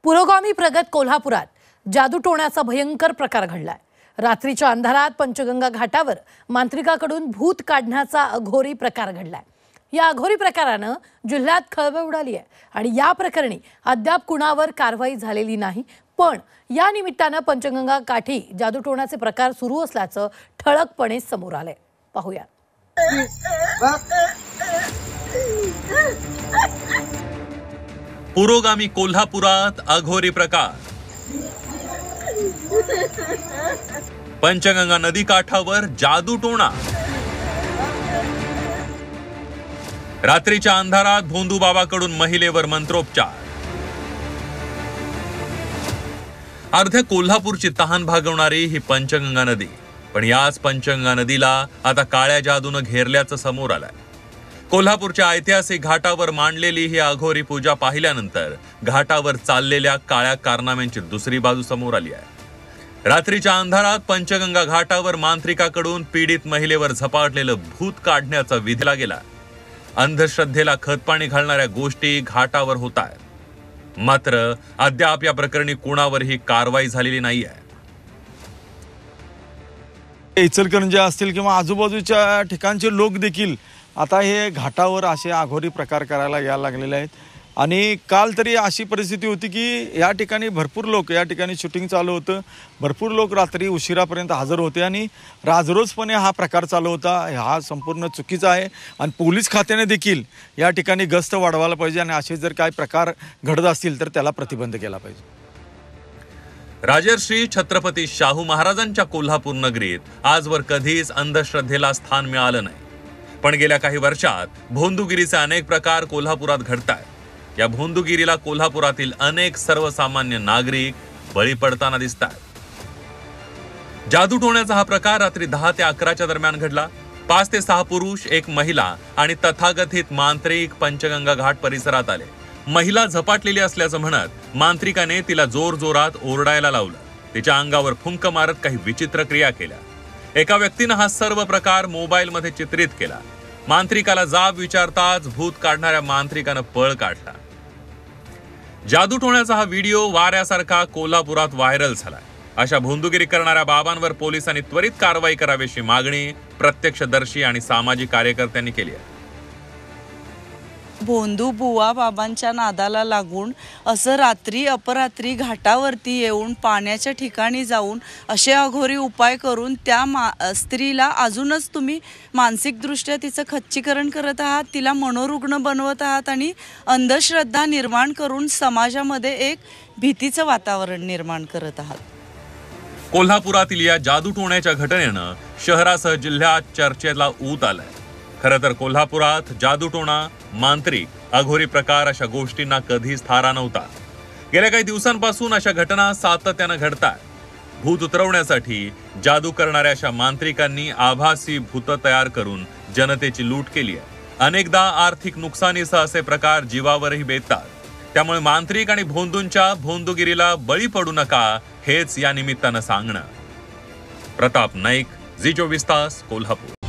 पुरोगामी प्रगत कोल्हापुरात जादूटोण्याचा भयंकर प्रकार घडलाय। रात्रीच्या अंधारात पंचगंगा घाटावर मांत्रिकाकडून भूत काढण्याचा अघोरी प्रकार घडलाय। या अघोरी प्रकाराने जिल्ह्यात खळबळ उडाली आहे आणि या प्रकरणी अद्याप कुणावर कारवाई झालेली नाही। पण या निमित्ताने पंचगंगा काठी जादूटोण्याचे प्रकार सुरू असल्याचं ठळकपणे समोर आलंय। पाहूया। पुरोगामी कोल्हापुरात अघोरी प्रकार। पंचगंगा नदी काठावर जादूटोणा। रात्रीच्या अंधारात भोंदू बाबाकडून महिलेवर मंत्रोपचार। अर्ध्या कोल्हापूरची तहान भागवणारी ही पंचगंगा नदी, पण याच पंचगंगा नदीला आता काळ्या जादूने घेरल्याचं समोर आलंय। कोल्हापूरच्या ऐतिहासिक घाटावर मांडलेली ही अघोरी पूजा पाहिल्यानंतर घाटावर चाललेल्या काळ्या कारनाम्यांची दुसरी बाजू समोर आली आहे। रात्रीच्या अंधारात पंचगंगा घाटावर मांत्रिकाकडून पीडित महिलेवर झपाटलेलं भूत काढण्याचा विधीला गेला। अंधश्रद्धेला खतपाणी घालणाऱ्या गोष्टी घाटावर होत आहेत, मात्र अद्याप या प्रकरणी कुणावरही कारवाई झालेली नाहीये। इचलकरंजी असतील किंवा आजूबाजूच्या ठिकाणचे लोक देखील आता हे घाटावर असे अघोरी प्रकार करायला यायला लागलेले आहेत। आणि काल तरी अशी परिस्थिती होती की या ठिकाणी भरपूर लोक, या ठिकाणी शूटिंग चालू होतं, भरपूर लोक रात्री उशिरापर्यंत हजर होते आणि राजरोजपणे हा प्रकार चालू होता। हा संपूर्ण चुकीचा आहे आणि पोलीस खात्याने देखील या ठिकाणी गस्त वाढवायला पाहिजे आणि असे जर काही प्रकार घडत असतील तर त्याला प्रतिबंध केला पाहिजे। राजर्षी छत्रपती शाहू महाराजांच्या कोल्हापूर नगरीत आजवर कधीच अंधश्रद्धेला स्थान मिळालं नाही, पण गेल्या काही वर्षात भोंदूगिरीचे अनेक प्रकार कोल्हापुरात घडतायत। या भोंदूगिरीला कोल्हापुरातील अनेक सर्वसामान्य नागरिक बळी पडताना दिसतात। जादूटोण्याचा हा प्रकार रात्री 10 ते 11च्या दरम्यान घडला। 5 ते 6 पुरुष, एक महिला आणि तथाकथित मांत्रिक पंचगंगा घाट परिसरात आले। महिला झपाटलेली असल्याचं म्हणत मांत्रिकाने तिला जोरजोरात ओरडायला लावलं। तिच्या अंगावर फुंक मारत काही विचित्र क्रिया केल्या। एका व्यक्तीने हा सर्व प्रकार मोबाईलमध्ये चित्रित केला। मांत्रिकाला जाब विचारताच भूत काढणाऱ्या मांत्रिकानं पळ काढला। जादूटोण्याचा हा व्हिडिओ वाऱ्यासारखा कोल्हापुरात व्हायरल झालाय। अशा भोंदूगिरी करणाऱ्या बाबांवर पोलिसांनी त्वरित कारवाई करावी अशी मागणी प्रत्यक्षदर्शी आणि सामाजिक कार्यकर्त्यांनी केली आहे। भोंदू बुवा बाबांच्या नादाला लागून असं रात्री अपरात्री घाटावरती येऊन पाण्याच्या ठिकाणी जाऊन असे अघोरी उपाय करून त्या स्त्रीला अजूनच तुम्ही मानसिकदृष्ट्या तिचं खच्चीकरण करत आहात, तिला मनोरुग्ण बनवत आहात आणि अंधश्रद्धा निर्माण करून समाजामध्ये एक भीतीचं वातावरण निर्माण करत आहात। कोल्हापुरातील या जादूटोण्याच्या घटनेनं शहरासह जिल्ह्यात चर्चेला ऊत आलाय। खरं तर कोल्हापुरात जादूटोणा, मांत्रिक, अघोरी प्रकार अशा गोष्टींना कधीच थारा नव्हता। गेल्या काही दिवसांपासून अशा घटना सातत्यानं घडतात। भूत उतरवण्यासाठी जादू करणाऱ्या अशा मांत्रिकांनी आभासी भूत तयार करून जनतेची लूट केली आहे। अनेकदा आर्थिक नुकसानीसह असे प्रकार जीवावरही बेततात। त्यामुळे मांत्रिक आणि भोंदूंच्या भोंदूगिरीला बळी पडू नका हेच या निमित्तानं सांगणं। प्रताप नाईक, झी 24 तास, कोल्हापूर।